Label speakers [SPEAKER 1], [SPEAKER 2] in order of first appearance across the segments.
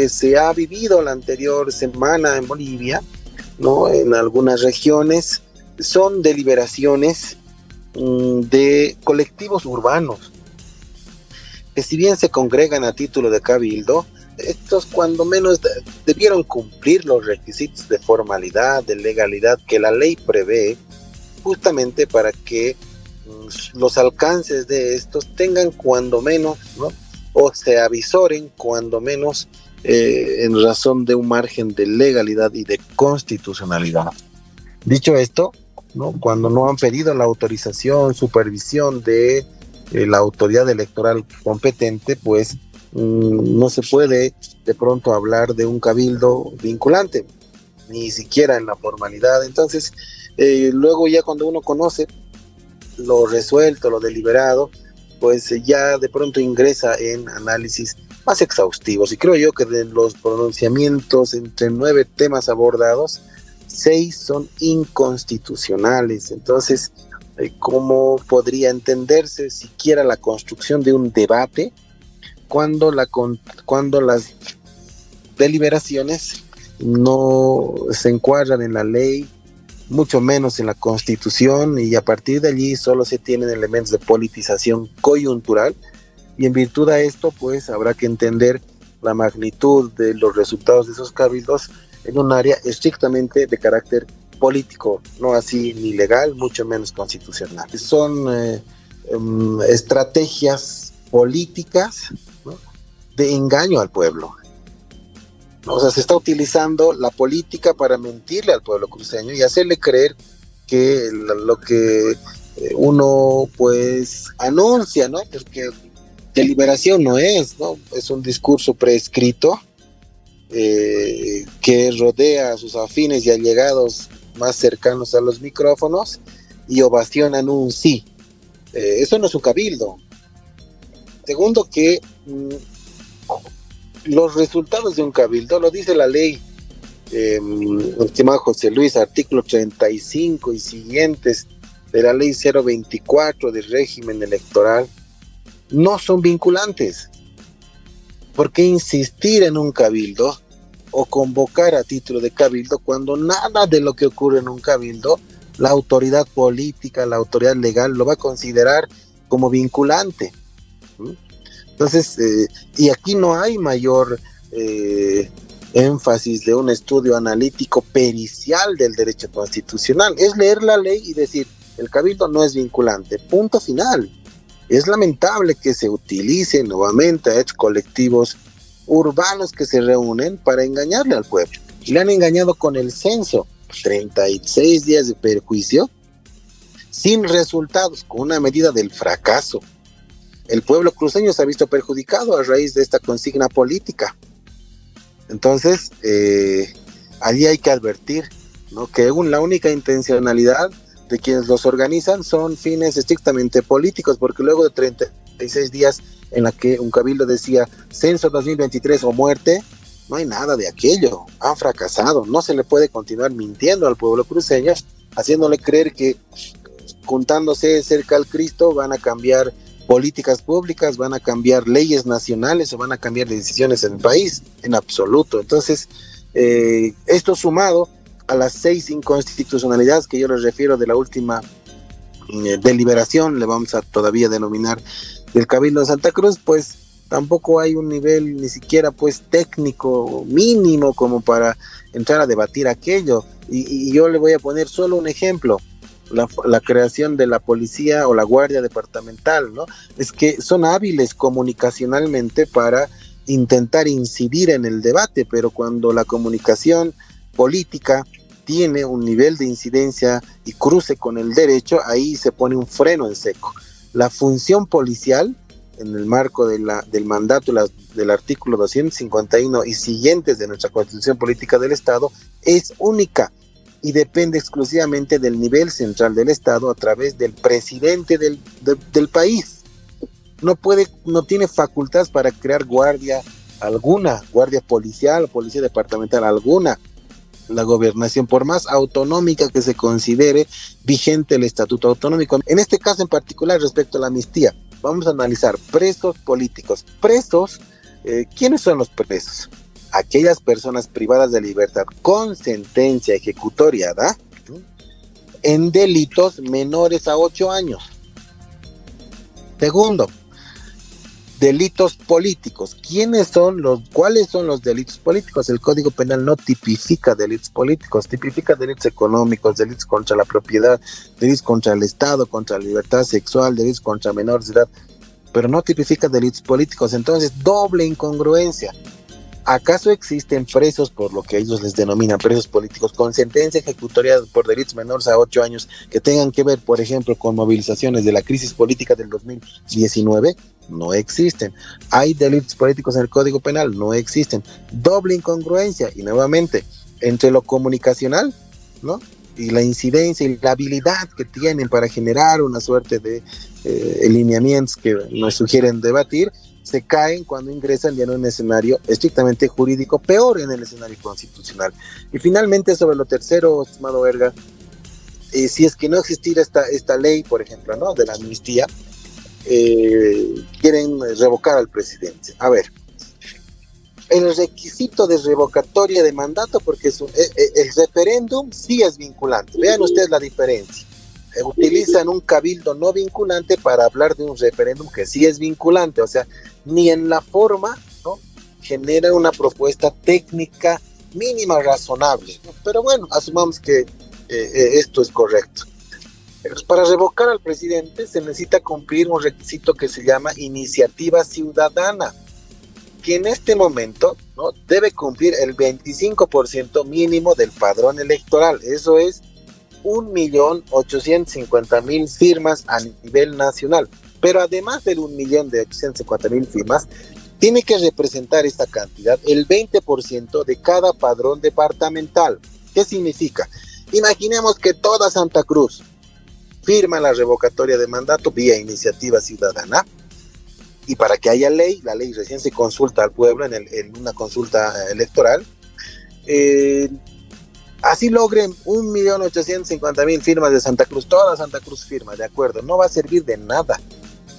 [SPEAKER 1] que se ha vivido la anterior semana en Bolivia, ¿no? En algunas regiones, son deliberaciones de colectivos urbanos, que si bien se congregan a título de cabildo, estos cuando menos debieron cumplir los requisitos de formalidad, de legalidad que la ley prevé, justamente para que los alcances de estos tengan cuando menos, ¿no? O se avisoren cuando menos en razón de un margen de legalidad y de constitucionalidad. Dicho esto, ¿no? Cuando no han pedido la autorización, supervisión de la autoridad electoral competente, pues no se puede de pronto hablar de un cabildo vinculante, ni siquiera en la formalidad. Entonces, luego ya cuando uno conoce lo resuelto, lo deliberado, pues ya de pronto ingresa en análisis más exhaustivos. Y creo yo que de los pronunciamientos entre 9 temas abordados, 6 son inconstitucionales. Entonces, ¿cómo podría entenderse siquiera la construcción de un debate cuando las deliberaciones no se encuadran en la ley, mucho menos en la Constitución, y a partir de allí solo se tienen elementos de politización coyuntural? Y en virtud a esto, pues habrá que entender la magnitud de los resultados de esos cabildos en un área estrictamente de carácter político, no así ni legal, mucho menos constitucional. Son estrategias políticas, ¿no?, de engaño al pueblo. O sea, se está utilizando la política para mentirle al pueblo cruceño y hacerle creer que lo que uno pues anuncia, ¿no? Porque deliberación no es, ¿no? Es un discurso prescrito que rodea a sus afines y allegados más cercanos a los micrófonos y ovacionan un sí. Eso no es un cabildo. Segundo, que los resultados de un cabildo, lo dice la ley, estimado José Luis, artículo 35 y siguientes de la ley 024 del régimen electoral, no son vinculantes. ¿Por qué insistir en un cabildo o convocar a título de cabildo cuando nada de lo que ocurre en un cabildo la autoridad política, la autoridad legal lo va a considerar como vinculante? Entonces, y aquí no hay mayor énfasis de un estudio analítico pericial del derecho constitucional. Es leer la ley y decir, el cabildo no es vinculante, punto final. Es lamentable que se utilicen nuevamente a hechos colectivos urbanos que se reúnen para engañarle al pueblo. Y le han engañado con el censo, 36 días de perjuicio, sin resultados, con una medida del fracaso. El pueblo cruceño se ha visto perjudicado a raíz de esta consigna política. Entonces, allí hay que advertir, ¿no?, que la única intencionalidad de quienes los organizan son fines estrictamente políticos, porque luego de 36 días en la que un cabildo decía censo 2023 o muerte, no hay nada de aquello, han fracasado. No se le puede continuar mintiendo al pueblo cruceño, haciéndole creer que juntándose cerca al Cristo van a cambiar políticas públicas, van a cambiar leyes nacionales o van a cambiar decisiones en el país, en absoluto. Entonces, esto sumado a las 6 inconstitucionalidades que yo les refiero de la última deliberación, le vamos a todavía denominar, del Cabildo de Santa Cruz, pues tampoco hay un nivel ni siquiera pues técnico mínimo como para entrar a debatir aquello. Y yo le voy a poner solo un ejemplo. La creación de la policía o la guardia departamental, ¿no? Es que son hábiles comunicacionalmente para intentar incidir en el debate, pero cuando la comunicación política tiene un nivel de incidencia y cruce con el derecho, ahí se pone un freno en seco. La función policial, en el marco del mandato del artículo 251 y siguientes de nuestra Constitución Política del Estado, es única y depende exclusivamente del nivel central del Estado a través del presidente del país. No tiene facultades para crear guardia alguna, guardia policial o policía departamental alguna. La gobernación, por más autonómica que se considere vigente el estatuto autonómico, en este caso en particular respecto a la amnistía, vamos a analizar presos políticos. Presos, ¿quiénes son los presos? aquellas personas privadas de libertad con sentencia ejecutoriada en delitos menores a 8 años. Segundo, delitos políticos. ¿Cuáles son los delitos políticos? El Código Penal no tipifica delitos políticos, tipifica delitos económicos, delitos contra la propiedad, delitos contra el Estado, contra la libertad sexual, delitos contra menores de edad, pero no tipifica delitos políticos. Entonces, doble incongruencia. ¿Acaso existen presos, por lo que ellos les denominan presos políticos, con sentencia ejecutoria por delitos menores a 8 años que tengan que ver, por ejemplo, con movilizaciones de la crisis política del 2019? No existen. ¿Hay delitos políticos en el Código Penal? No existen. Doble incongruencia, y nuevamente, entre lo comunicacional, ¿no?, y la incidencia y la habilidad que tienen para generar una suerte de lineamientos que nos sugieren debatir, se caen cuando ingresan ya en un escenario estrictamente jurídico, peor en el escenario constitucional. Y finalmente, sobre lo tercero, estimado Verga, si es que no existiera esta ley, por ejemplo, ¿no?, de la amnistía, quieren revocar al presidente. A ver, el requisito de revocatoria de mandato, porque el referéndum sí es vinculante. Vean ustedes la diferencia. Utilizan un cabildo no vinculante para hablar de un referéndum que sí es vinculante, o sea, ni en la forma, ¿no?, genera una propuesta técnica mínima razonable, ¿no? Pero bueno, asumamos que esto es correcto. Para revocar al presidente se necesita cumplir un requisito que se llama iniciativa ciudadana, que en este momento, ¿no?, debe cumplir el 25% mínimo del padrón electoral. Eso es 1.850.000 firmas a nivel nacional. Pero además del 1.850.000 firmas, tiene que representar esta cantidad el 20% de cada padrón departamental. ¿Qué significa? Imaginemos que toda Santa Cruz firma la revocatoria de mandato vía iniciativa ciudadana, y para que haya ley, la ley recién se consulta al pueblo en una consulta electoral, así logren 1.850.000 firmas de Santa Cruz, toda Santa Cruz firma, de acuerdo, no va a servir de nada,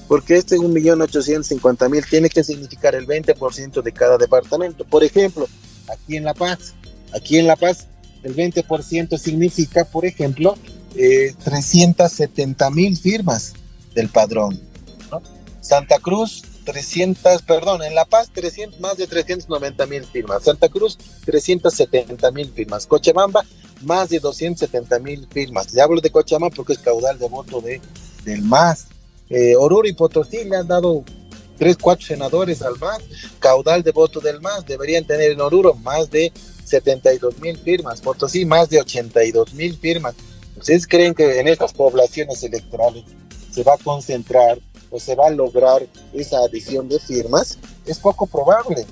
[SPEAKER 1] porque este 1.850.000 tiene que significar el 20% de cada departamento. Por ejemplo, aquí en La Paz, el 20% significa, por ejemplo, 370.000 firmas del padrón, ¿no? Santa Cruz, en La Paz, más de 390.000 firmas. Santa Cruz, 370.000 firmas. Cochabamba, más de 270.000 firmas. Le hablo de Cochabamba porque es caudal de voto del MAS. Oruro y Potosí le han dado 3-4 senadores al MAS. Caudal de voto del MAS. Deberían tener en Oruro más de 72.000 firmas. Potosí, más de 82.000 firmas. ¿Ustedes creen que en estas poblaciones electorales se va a concentrar o se va a lograr esa adición de firmas? Es poco probable.